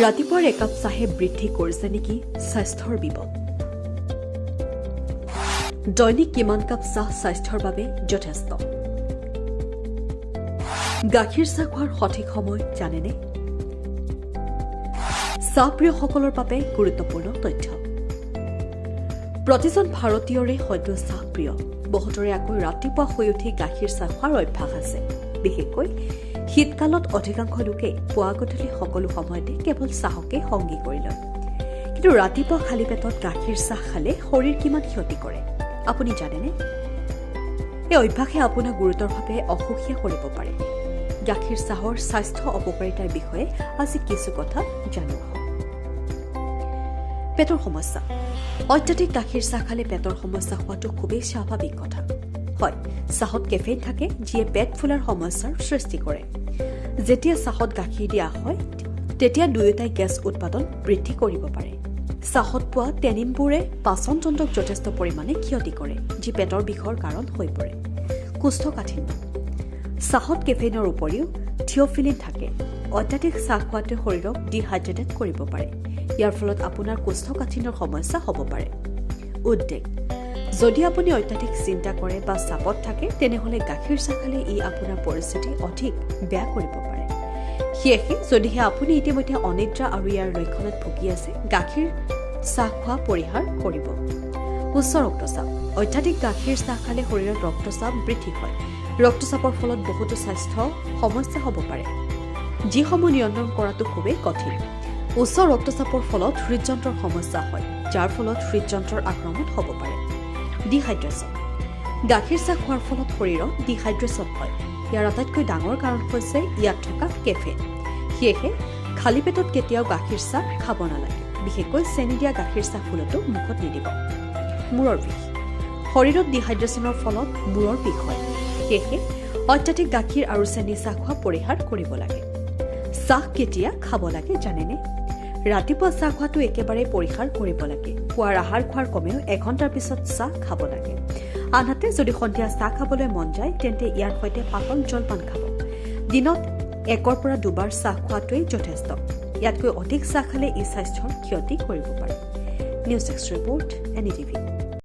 ৰাতিপুৱাৰ একাপ চাহে বৃদ্ধি কৰিছে নেকি স্বাস্থ্যৰ বিপদ দৈনিক কিমান কাপ চাহ স্বাস্থ্যৰ বাবে যথেষ্ট গাখীৰ চাহ খোৱাৰ সঠিক সময় জানেনে চাহ প্ৰিয়সকলৰ বাবে গুৰুত্বপূৰ্ণ তথ্য প্ৰতিজন ভাৰতীয়ৰে হয়তো চাহ প্ৰিয় বহুতৰে আকৌ ৰাতিপুৱা শুই উঠি গাখীৰ চাহ খোৱাৰ অভ্যাস আছে বিশেষকৈ শীতকালত অধিকাংশ লোকে পুৱা গধূলি সকলো সময়তে কেৱল চাহকে সংগী কৰি লয় কিন্তু ৰাতিপুৱা খালী পেটত গাখীৰ চাহ খালে শৰীৰ কিমান ক্ষতি কৰে আপুনি জানেনে এই অভ্যাসে আপোনাক গুৰুতৰভাৱে অসুখীয়া কৰিব পাৰে গাখীৰ চাহৰ স্বাস্থ্য অপকাৰিতাৰ বিষয়ে আজি কিছু কথা জানো পেটৰ সমস্যা অত্যাধিক গাখীৰ চাহ খালে পেটৰ সমস্যা হোৱাটো খুবেই স্বাভাৱিক কথা হয় চাহত কেফেইন থাকে যিয়ে পেট ফুলাৰ সমস্যাৰ সৃষ্টি কৰে যেতিয়া চাহত গাখীৰ দিয়া হয় তেতিয়া দুয়োটাই গেছ উৎপাদন বৃদ্ধি কৰিব পাৰে চাহত পোৱা টেনিনবোৰে পাচন তন্ত্ৰক যথেষ্ট পৰিমাণে ক্ষতি কৰে যি পেটৰ বিষৰ কাৰণ হৈ পৰে কোষ্ঠকাঠিন্য চাহত কেফেইনৰ উপৰিও থিঅফিলিন থাকে অত্যাধিক চাহ খোৱাটোৱে শৰীৰক ডিহাইড্ৰেটেড কৰিব পাৰে ইয়াৰ ফলত আপোনাৰ কোষ্ঠকাঠিন্যৰ সমস্যা হ'ব পাৰে উদ্বেগ যদি আপুনি অত্যাধিক চিন্তা কৰে বা চাপত থাকে তেনেহলে গাখীৰ চাহ খালে ই আপোনাৰ পৰিস্থিতি অধিক বেয়া কৰিব পাৰে সেয়েহে যদিহে আপুনি ইতিমধ্যে অনিদ্ৰা আৰু ইয়াৰ লক্ষণত ভুগি আছে গাখীৰ চাহ খোৱা পৰিহাৰ কৰিব উচ্চ ৰক্তচাপ অত্যাধিক গাখীৰ চাহ খালে শৰীৰত ৰক্তচাপ বৃদ্ধি হয় ৰক্তচাপৰ ফলত বহুতো স্বাস্থ্য সমস্যা হ'ব পাৰে যিসমূহ নিয়ন্ত্ৰণ কৰাটো খুবেই কঠিন উচ্চ ৰক্তচাপৰ ফলত হৃদযন্ত্ৰৰ সমস্যা হয় যাৰ ফলত হৃদযন্ত্ৰৰ আক্ৰমণ হ'ব পাৰে ডিহাইড্ৰেশ্যন গাখীৰ চাহ খোৱাৰ ফলত শৰীৰত ডিহাইড্ৰেশ্যন হয় ইয়াৰ আটাইতকৈ ডাঙৰ কাৰণ হৈছে ইয়াত থকা কেফেইন সেয়েহে খালী পেটত কেতিয়াও গাখীৰ চাহ খাব নালাগে বিশেষকৈ চেনি দিয়া গাখীৰ চাহ ফুলতো মুখত নিদিব মূৰৰ বিষ শৰীৰত ডিহাইড্ৰেশ্যনৰ ফলত মূৰৰ বিষ হয় সেয়েহে অত্যাধিক গাখীৰ আৰু চেনি চাহ খোৱা পৰিহাৰ কৰিব লাগে চাহ কেতিয়া খাব লাগে জানেনে ৰাতিপুৱা চাহ খোৱাটো একেবাৰে পৰিহাৰ কৰিব লাগে পুৱাৰ আহাৰ খোৱাৰ কমেও এঘণ্টাৰ পিছত চাহ খাব লাগে আনহাতে যদি সন্ধিয়া চাহ খাবলৈ মন যায় তেন্তে ইয়াৰ সৈতে পাতল জলপান খাব দিনত 1 পৰা 2 বাৰ চাহ খোৱাটোৱেই যথেষ্ট ইয়াতকৈ অধিক চাহ খালে ই স্বাস্থ্যৰ ক্ষতি কৰিব পাৰে নিউজ ডেস্ক ৰিপৰ্ট NETV